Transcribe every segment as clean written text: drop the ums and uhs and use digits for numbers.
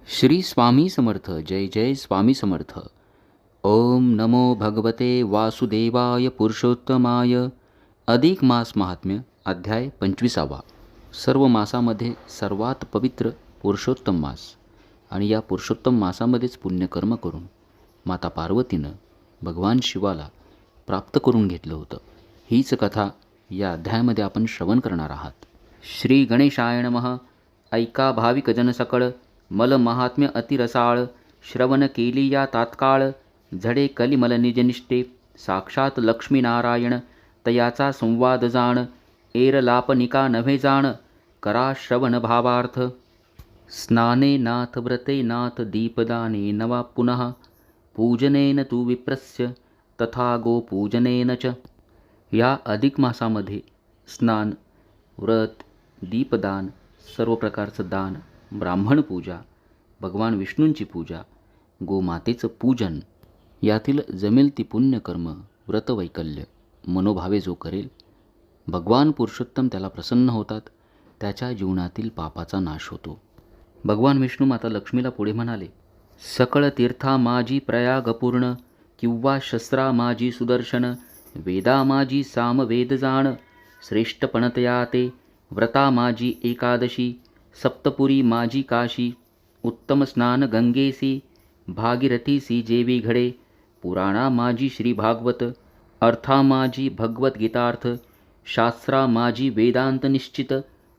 श्री स्वामी समर्थ. जय जय स्वामी समर्थ. ओम नमो भगवते वासुदेवाय पुरुषोत्तमाय. अधिक मास महात्म्य अध्याय 25. सर्व मासामध्ये सर्वात पवित्र पुरुषोत्तम मास, आणि या पुरुषोत्तम मासामध्येच पुण्यकर्म करून माता पार्वतीनं भगवान शिवाला प्राप्त करून घेतलं होतं. हीच कथा या अध्यायामध्ये आपण श्रवण करणार आहात. श्री गणेशाय नमः. ऐका भाविक जनसकळ, मल महात्म्य अतिरसाळ. श्रवण केली या तात्काळ, झडे कलिमल निजनिष्ठे. साक्षात लक्ष्मीनारायण तयाचा संवाद जाण. एरलापनिका नव्हे जाण, करा श्रवण भावार्थ. स्नाने नाथ व्रते नाथ दीपदाने नवा पुनः. पूजनेन तू विप्रस्य तथा गोपूजनेन च. या अधिक मासामध्ये स्नान, व्रत, दीपदान, सर्व प्रकारचं दान, ब्राह्मण पूजा, भगवान विष्णूंची पूजा, गोमातेचं पूजन, यातील जमेल ती पुण्यकर्म, व्रतवैकल्य मनोभावे जो करेल, भगवान पुरुषोत्तम त्याला प्रसन्न होतात. त्याच्या जीवनातील पापाचा नाश होतो. भगवान विष्णू माता लक्ष्मीला पुढे म्हणाले, सकळ तीर्था माझी प्रयागपूर्ण. किंवा शस्त्रा माझी सुदर्शन. वेदा माझी सामवेद जाण. श्रेष्ठपणतया ते व्रता माझी एकादशी. सप्तपुरी माझी काशी. उत्तम स्नान गंगेसी. भागीरथीसी जेवी घडे. पुराणा माझी श्री भागवत. अर्था माझी भगवद्गीतार्थ. शास्त्रा माझी वेदांत निश्चित.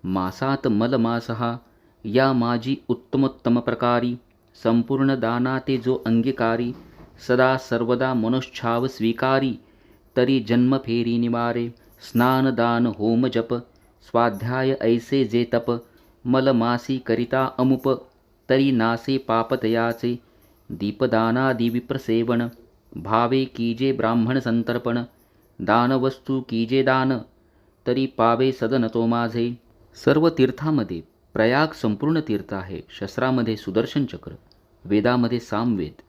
मासात मलमासहा या माझी उत्तमोत्तम प्रकारी. संपूर्ण दानाते जो अंगीकारी. सदा सर्वदा मनोच्छाव स्वीकारी. तरी जन्म फेरी निवारे. स्नान दान होम जप. स्वाध्याय ऐसे जे तप. मलमासी करिता अमुप. तरी नासे पापतयाचे. दीपदानादि विप्रसेवन. भावे कीजे ब्राह्मण संतर्पण. दानवस्तू कीजे दान. तरी पावे सदन तो माझे. सर्व तीर्थामध्ये प्रयाग संपूर्ण तीर्थ आहे. शस्त्रामध्ये सुदर्शन चक्र, वेदामध्ये सामवेद,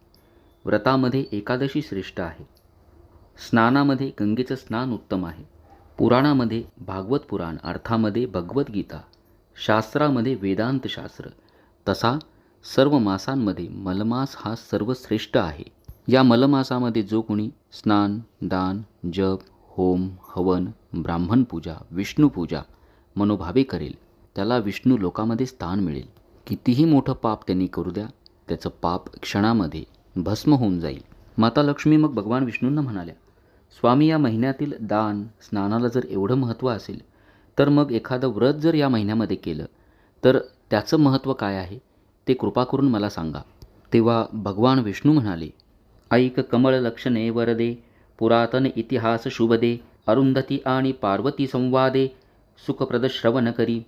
व्रतामध्ये एकादशी श्रेष्ठ आहे. स्नानामध्ये गंगेचं स्नान उत्तम आहे. पुराणामध्ये भागवत पुराण, अर्थामध्ये भगवद्गीता, शास्त्रामध्ये वेदांत शास्त्र. तसा सर्व मासांमध्ये मलमास हा सर्वश्रेष्ठ आहे. या मलमासामध्ये जो कोणी स्नान, दान, जप, होम, हवन, ब्राह्मण पूजा, विष्णू पूजा मनोभावे करेल, त्याला विष्णू लोकामध्ये स्थान मिळेल. कितीही मोठं पाप त्यांनी करू द्या, त्याचं पाप क्षणामध्ये भस्म होऊन जाईल. माता लक्ष्मी मग भगवान विष्णूंना म्हणाल्या, स्वामी, या महिन्यातील दान, स्नानाला जर एवढं महत्त्व असेल, तर मग एखादं व्रत जर या महिन्यामध्ये केलं तर त्याचं महत्त्व काय आहे ते कृपा करून मला सांगा. तेव्हा भगवान विष्णू म्हणाले, ऐक कमळ लक्षणे वरदे. पुरातन इतिहास शुभदे. अरुंधती आणि पार्वती संवादे. सुखप्रद श्रवण करी.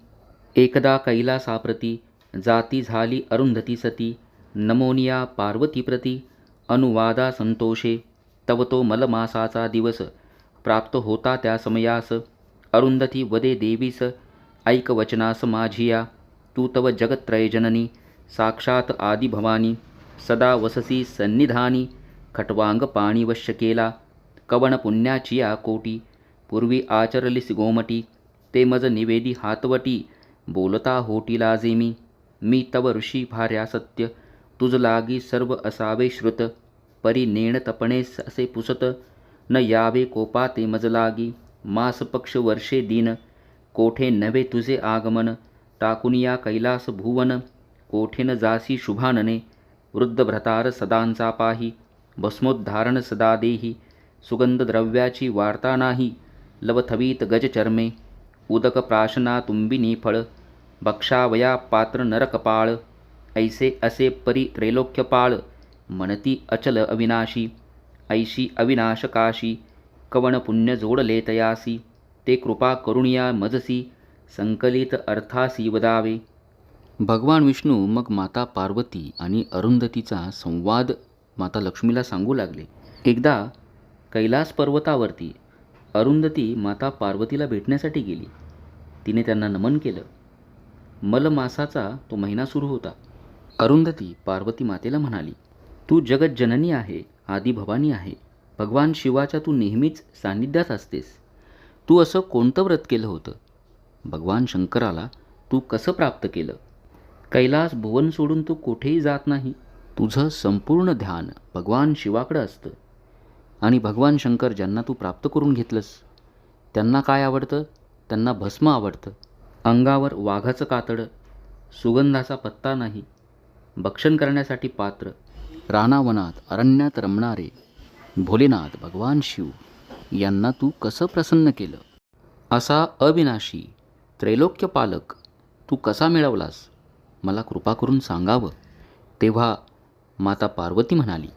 एकदा कैलासाप्रती जाती झाली अरुंधती सती. नमोनिया पार्वती प्रती. अनुवादा संतोषे. तव तो मलमासाचा दिवस. प्राप्त होता त्या समयास. अरुंधती वदे देवीस. ऐक वचनास माझिया. तू तव जगत्त्रय जननी. साक्षात आदि भवानी. सदा वससी सन्निधानी. खटवांग पाणी वश्य केला. कवन पुण्याची या कोटी. पूर्वी आचरलीस गोमटी. ते मज निवेदी हातवटी. बोलता होटी लाजे मी. मी तव ऋषी भार्या सत्य. तुझ लागी सर्व असावे श्रुत. परी नेण तपणेस असे पुसत. न यावे कोपा ते मज लागी. मास पक्ष वर्षे दिन. कोठे नव्हे तुझे आगमन. टाकून या कैलास भुवन. कोठे न जासी शुभानने. वृद्ध भ्रतार सदांचा पाही. भस्मोद्धारण सदा देही. सुगंध द्रव्याची वार्ता नाही. लवथवीत गजचर्मे. उदक प्राशना तुंबिनी फळ. भक्षावया पात्र नरकपाळ. ऐसे असे परी त्रैलोक्यपाळ. मनती अचल अविनाशी. ऐशी अविनाशकाशी. कवन पुण्य जोडले तयासी. ते कृपा करुणिया मजसी. संकलित अर्थासी वदावे. भगवान विष्णू मग माता पार्वती आणि अरुंधतीचा संवाद माता लक्ष्मीला सांगू लागले. एकदा कैलास पर्वतावरती अरुंधती माता पार्वतीला भेटण्यासाठी गेली. तिने त्यांना नमन केलं. मलमासाचा तो महिना सुरू होता. अरुंधती पार्वती मातेला म्हणाली, तू जगत जननी आहे, आदी भवानी आहे. भगवान शिवाच्या तू नेहमीच सान्निध्यात असतेस. तू असं कोणतं व्रत केलं होतं? भगवान शंकराला तू कसं प्राप्त केलं? कैलास भुवन सोडून तू कुठेही जात नाही. तुझं संपूर्ण ध्यान भगवान शिवाकडं असतं. आणि भगवान शंकर ज्यांना तू प्राप्त करून घेतलंस त्यांना काय आवडतं? त्यांना भस्म आवडतं. अंगावर वाघाचं कातडं, सुगंधाचा पत्ता नाही, भक्षण करण्यासाठी पात्र, रानावनात अरण्यात रमणारे भोलेनाथ भगवान शिव यांना तू कसं प्रसन्न केलं? असा अविनाशी त्रैलोक्यपालक तू कसा मिळवलास? मला कृपा करून सांगावं. तेव्हा माता पार्वती म्हणाली,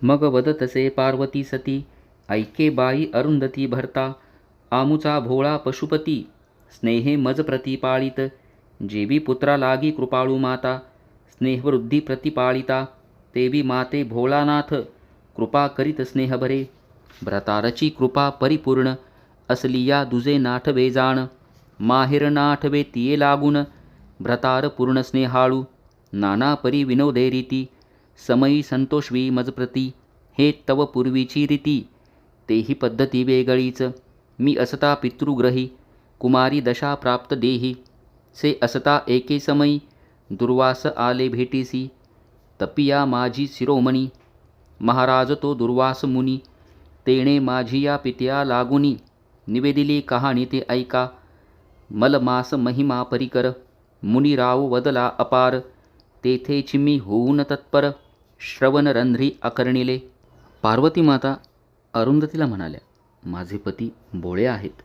मग वदतसे पार्वती सती, ऐके बाई अरुंधती भरता, आमुचा भोळा पशुपती, स्नेहे मज प्रतिपाळित, जेवी पुत्रा लागी कृपाळू माता, स्नेहवृद्धी प्रतिपाळिता, तेवी माते भोळानाथ, कृपा करीत स्नेहभरे, भ्रतारची कृपा परिपूर्ण, असली या दुजे नाठवे जाण, माहेर नाठवे तिये लागून, भ्रतार पूर्ण स्नेहाळू, नाना परी विनोदे रीती, समयी संतोषवी मजप्रती, हे तव पूर्वीची रीती, तेही पद्धती वेगळीच, मी असता पितृग्रही, कुमारी दशा प्राप्त देही, से असता एके समयी, दुर्वास आले भेटीसी, तपिया माझी शिरोमणी, महाराज तो दुर्वास मुनी, तेणे माझी या पित्या लागुनी, निवेदिली कहाणी ते ऐका, मलमास महिमा परिकर, मुनिराव वदला अपार, तेथे चिमी होऊन तत्पर, श्रवण रंध्री अकर्णिले. पार्वती माता अरुंधतीला म्हणाल्या, माझे पती भोळे आहेत.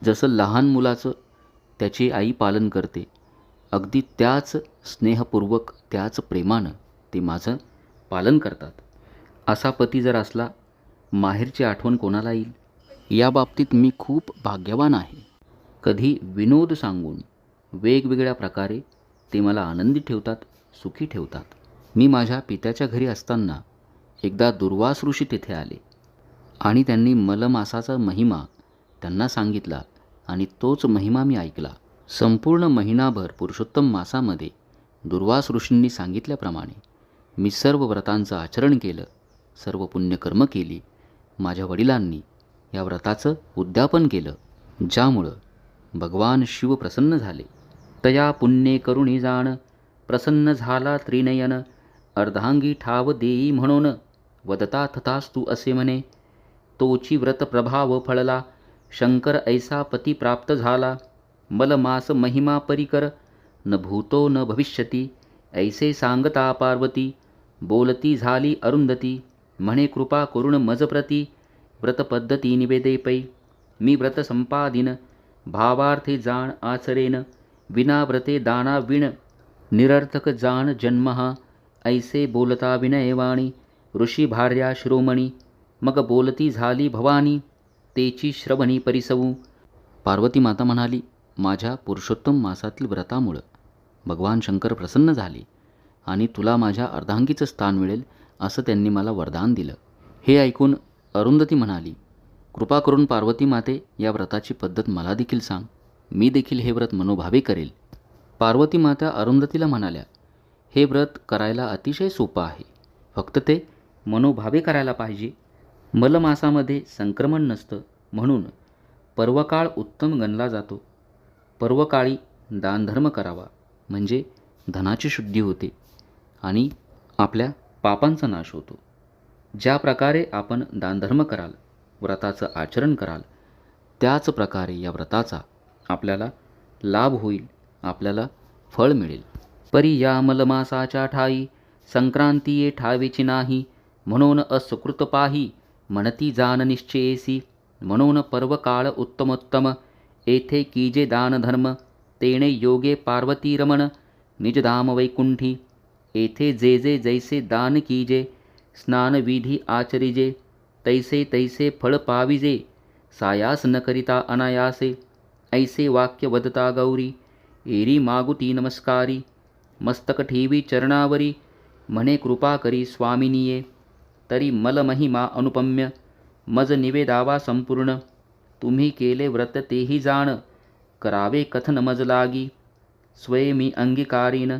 जसं लहान मुलाचं त्याची आई पालन करते, अगदी त्याच स्नेहपूर्वक त्याच प्रेमानं ते माझं पालन करतात. असा पती जर असला, माहेरची आठवण कोणाला येईल? या बाबतीत मी खूप भाग्यवान आहे. कधी विनोद सांगून वेगवेगळ्या प्रकारे ते मला आनंदी ठेवतात, सुखी ठेवतात. मी माझ्या पित्याच्या घरी असताना एकदा दुर्वास ऋषी तिथे आले आणि त्यांनी मलमासाचा महिमा त्यांना सांगितला आणि तोच महिमा मी ऐकला. संपूर्ण महिनाभर पुरुषोत्तम मासामध्ये दुर्वास ऋषींनी सांगितल्याप्रमाणे मी सर्व व्रतांचं आचरण केलं, सर्व पुण्यकर्म केली. माझ्या वडिलांनी या व्रताचं उद्यापन केलं, ज्यामुळं भगवान शिव प्रसन्न झाले. तया पुण्ये करुणी जाण, प्रसन्न झाला त्रिनयन, अर्धांगी ठाव देई म्हणून, वदता तथास्तु असे म्हणे. तोची व्रत प्रभाव फळला, शंकर ऐसा पती प्राप्त झाला. मलमास महिमा परिकर, न भूतो न भविष्यती, ऐसे सांगता पार्वती, बोलती झाली अरुंधती, म्हणे कृपा करुण मजप्रती, व्रतपद्धती निवेदे पै. मी व्रत संपादिन, भावार्थे जाण आचरेन, विना व्रते दाना विण, निरर्थक जाण जन्म हा, ऐसे बोलता विनयवाणी, ऋषी भार्या शिरोमणी, मग बोलती झाली भवानी, तेची श्रवणी परिसवू. पार्वती माता म्हणाली, माझ्या पुरुषोत्तम मासातील व्रतामुळं भगवान शंकर प्रसन्न झाले आणि तुला माझ्या अर्धांगीचं स्थान मिळेल असं त्यांनी मला वरदान दिलं. हे ऐकून अरुंधती म्हणाली, कृपा करून पार्वती माते या व्रताची पद्धत मला देखील सांग, मी देखील हे व्रत मनोभावे करेल. पार्वती माता अरुंधतीला म्हणाल्या, हे व्रत करायला अतिशय सोपं आहे, फक्त ते मनोभावे करायला पाहिजे. मलमासामध्ये संक्रमण नसतं म्हणून पर्वकाळ उत्तम गणला जातो. पर्वकाळी दानधर्म करावा म्हणजे धनाची शुद्धी होते आणि आपल्या पापांचा नाश होतो. ज्या प्रकारे आपण दानधर्म कराल, व्रताचं आचरण कराल, त्याच प्रकारे या व्रताचा आपल्याला लाभ होईल, आपल्याला फळ मिळेल. परी या मलमासाच्या ठाई, संक्रांती ये ठावेची नाही, म्हणून असकृत पाही, म्हणती जाण निश्चयेसी, म्हणून पर्वकाळ उत्तमोत्तम, येथे कीजे दानधर्म, तेणे योगे पार्वती रमण, निजधाम वैकुंठी, येथे जे जे जैसे दान कीजे, स्नानविधी आचरिजे, तैसे तैसे फळ पाविजे, सायास न करिता अनायासे, ऐसे वाक्य वदता गौरी, एरी मागुती नमस्कारी, मस्तक ठेवी चरणावरी, म्हणे कृपा करी स्वामिनीये, तरी मलमहिमा अनुपम्य, मज निवेदावा संपूर्ण, तुम्ही केले व्रत तेही जाण, करावे कथन मज लागी, स्वयं अंगीकारीन,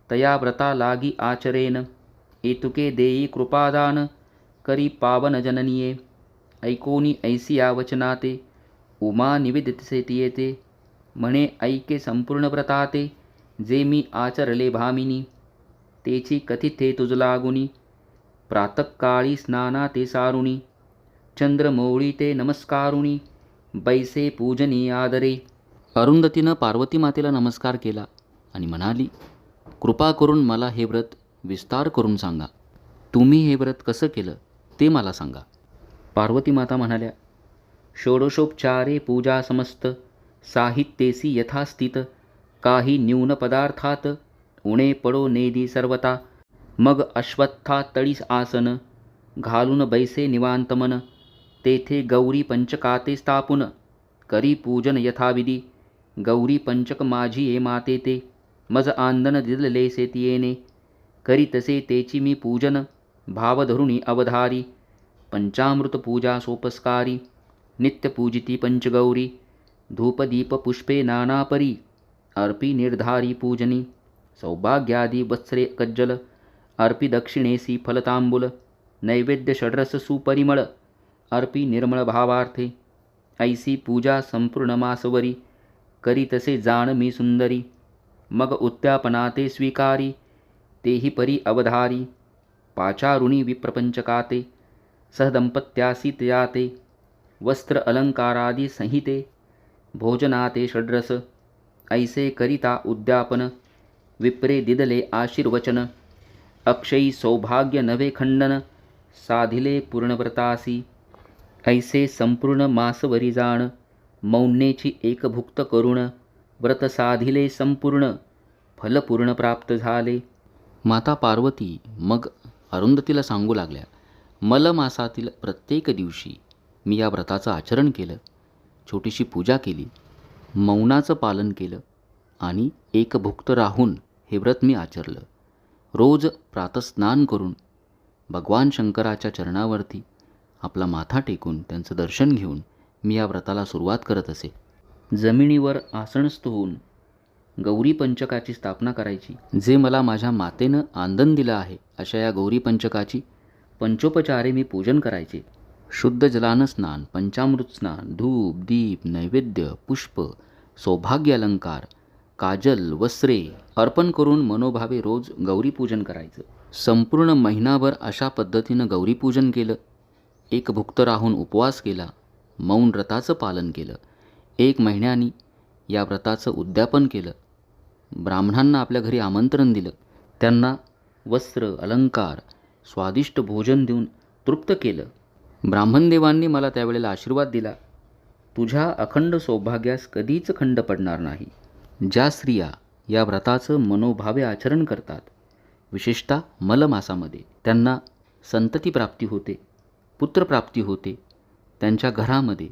तया व्रता लागी आचरेन, एतुके देई कृपादान, करी पावन जननीये, ऐकोनी ऐसी या वचनाते, उमा निवेदितसे येते, म्हणे ऐके संपूर्ण व्रताते, जे मी आचरले भामिनी, तेची कथिते तुज लागुनी. प्रातःकाळी स्नाना ते सारुणी, चंद्रमौळी ते नमस्कारुणी. बैसे पूजनी आदरे. अरुंधतीनं पार्वती मातेला नमस्कार केला आणि म्हणाली, कृपा करून मला हे व्रत विस्तार करून सांगा. तुम्ही हे व्रत कसं केलं ते मला सांगा. पार्वती माता म्हणाल्या, षोडशोपचारे पूजा समस्त, साहित्येसी यथास्थित. काही न्यून पदार्थात, उणे पडो नेदी सर्वता. मग अश्वत्था तळी आसन, घालून बैसे निवांत मन. तेथे गौरी पंचकाते स्थापून, करी पूजन यथाविधी. गौरी पंचक माझी ये माते ते, मज आंदन दिदले सेतियेने. करी तसे तेची मी पूजन, भाव धरुणी अवधारी. पंचामृत पूजा सोपस्कारी, नित्य पूजिती पंचगौरी. धूपदीप पुष्पे नानापरी, अर्पी निर्धारी पूजनी. सौभाग्यादी वत्सरे कज्जल, अर्पी दक्षिणेसी फलतांबूल. नैवेद्य षड्रस सुपरिमळ, अर्पी निर्मळ भावार्थे. ऐसी पूजा संपूर्ण मासवरी, करी तसे जाण मी सुंदरी. मग उत्यापनाते स्वीकारी, तेही परी अवधारी. पाचारुणी विप्रपंचकाते, सहदंपत्यासी त्याते. वस्त्र अलंकारादी संहिते, भोजनाते षड्रस. ऐसे करिता उद्यापन, विप्रे दिदले आशीर्वचन. अक्षयी सौभाग्य नवे खंडन, साधिले पूर्णव्रतासी. ऐसे संपूर्ण मासवरी जाण, मौन्येची एकभुक्त करुण. व्रत साधिले संपूर्ण, फलपूर्ण प्राप्त झाले. माता पार्वती मग अरुंधतीला सांगू लागल्या, मलमासातील प्रत्येक दिवशी मी या व्रताचं आचरण केलं. छोटीशी पूजा केली, मौनाचं पालन केलं आणि एकभुक्त राहून हे व्रत मी आचरलं. रोज प्रातस्नान करून भगवान शंकराच्या चरणावरती आपला माथा टेकून त्यांचं दर्शन घेऊन मी या व्रताला सुरुवात करत असे. जमिनीवर आसनस्थ होऊन गौरी पंचकाची स्थापना करायची. जे मला माझ्या मातेनं आनंद दिला आहे अशा या गौरी पंचकाची पंचोपचारे मी पूजन करायचे. शुद्ध जलानं स्नान, पंचामृत स्नान, धूप दीप नैवेद्य पुष्प सौभाग्य अलंकार काजल वस्त्रे अर्पण करून मनोभावे रोज गौरीपूजन करायचं. संपूर्ण महिनाभर अशा पद्धतीनं गौरीपूजन केलं. एकभुक्त राहून उपवास केला, मौन व्रताचं पालन केलं. 1 महिन्यानी या व्रताचं उद्यापन केलं. ब्राह्मणांना आपल्या घरी आमंत्रण दिलं. त्यांना वस्त्र अलंकार स्वादिष्ट भोजन देऊन तृप्त केलं. ब्राह्मणदेवांनी मला त्यावेळेला आशीर्वाद दिला, तुझ्या अखंड सौभाग्यास कधीच खंड पडणार नाही. ज्या स्त्रिया या व्रताचं मनोभावे आचरण करतात, विशेषतः मलमासामध्ये, त्यांना संततीप्राप्ती होते, पुत्रप्राप्ती होते. त्यांच्या घरामध्ये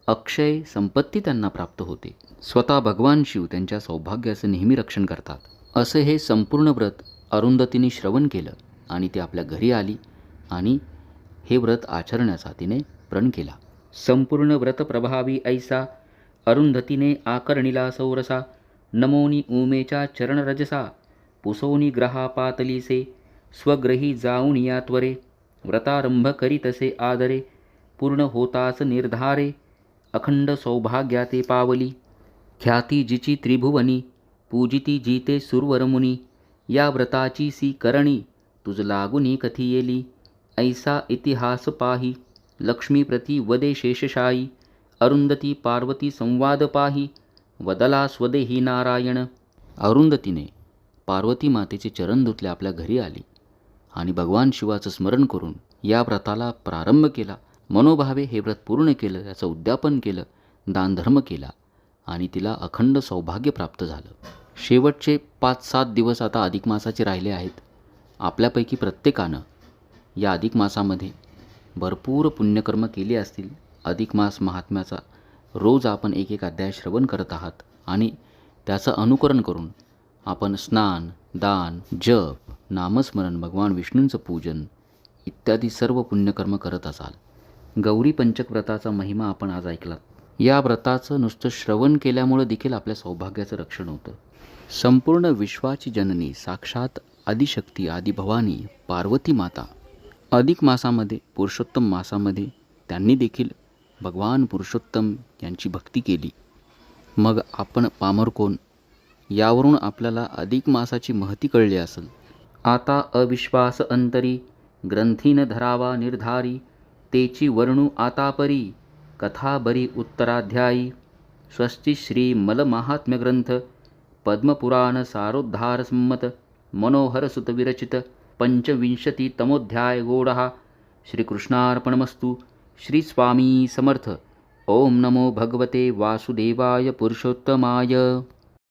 अक्षय संपत्ती त्यांना प्राप्त होते. स्वतः भगवान शिव त्यांच्या सौभाग्याचं नेहमी रक्षण करतात. असे हे संपूर्ण व्रत अरुंधतीने श्रवण केलं आणि ती आपल्या घरी आली आणि हे व्रत आचरण्याचा तिने प्रण केला. संपूर्ण व्रत प्रभावी ऐसा, अरुंधतीने आकर्णिला सौरसा. नमोनी उमेच्या चरणरजसा, पुसोनी ग्रहा पातलीसे. स्वग्रही जाऊन या त्वरे, व्रतारंभ करीतसे आदरे. पूर्ण होताच निर्धारे, अखंड सौभाग्याते पावली. ख्याती जिची त्रिभुवनी, पूजिती जीते सुरवरमुनी. या व्रताची सी करणी, तुझ लागुनी कथी येली. ऐसा इतिहास पाही, लक्ष्मीप्रती वदे शेषशायी. अरुंधती पार्वती संवाद पाही, वदला स्वदेही नारायण. अरुंधतीने पार्वती मातेचे चरण धुतले आपल्या घरी आली आणि भगवान शिवाचं स्मरण करून या व्रताला प्रारंभ केला. मनोभावे हे व्रत पूर्ण केलं, त्याचं उद्यापन केलं, दानधर्म केला आणि तिला अखंड सौभाग्य प्राप्त झालं. शेवटचे 5-7 दिवस आता अधिक मासाचे राहिले आहेत. आपल्यापैकी प्रत्येकानं या अधिक मासामध्ये भरपूर पुण्यकर्म केली असतील. अधिक मास महात्म्याचा रोज आपण एक अध्याय श्रवण करत आहात आणि त्याचं अनुकरण करून आपण स्नान, दान, जप, नामस्मरण, भगवान विष्णूंचं पूजन इत्यादी सर्व पुण्यकर्म करत असाल. गौरी पंचक व्रताचा महिमा आपण आज ऐकलात. या व्रताचं नुसतं श्रवण केल्यामुळे देखील आपल्या सौभाग्याचं रक्षण होतं. संपूर्ण विश्वाची जननी साक्षात आदिशक्ती आदिभवानी पार्वती माता अधिक मासामध्ये, पुरुषोत्तम मासामध्ये त्यांनी देखील भगवान पुरुषोत्तम यांची भक्ती केली. मग आपण पामर कोण, यावरून आपल्याला अधिक मासाची महती कळली असेल. आता अविश्वास अंतरी ग्रंथीन धरावा निर्धारी, तेची वर्णू आता परी कथा बरी उत्तराध्यायी. स्वस्ति श्री मल महात्म्य ग्रंथ पद्मपुराण सारोद्धार संमत मनोहर सुत विरचित 25तमोध्याय गोडहा. श्रीकृष्णार्पणमस्तु. श्री स्वामी समर्थ. ओम नमो भगवते वासुदेवाय पुरुषोत्तमाय.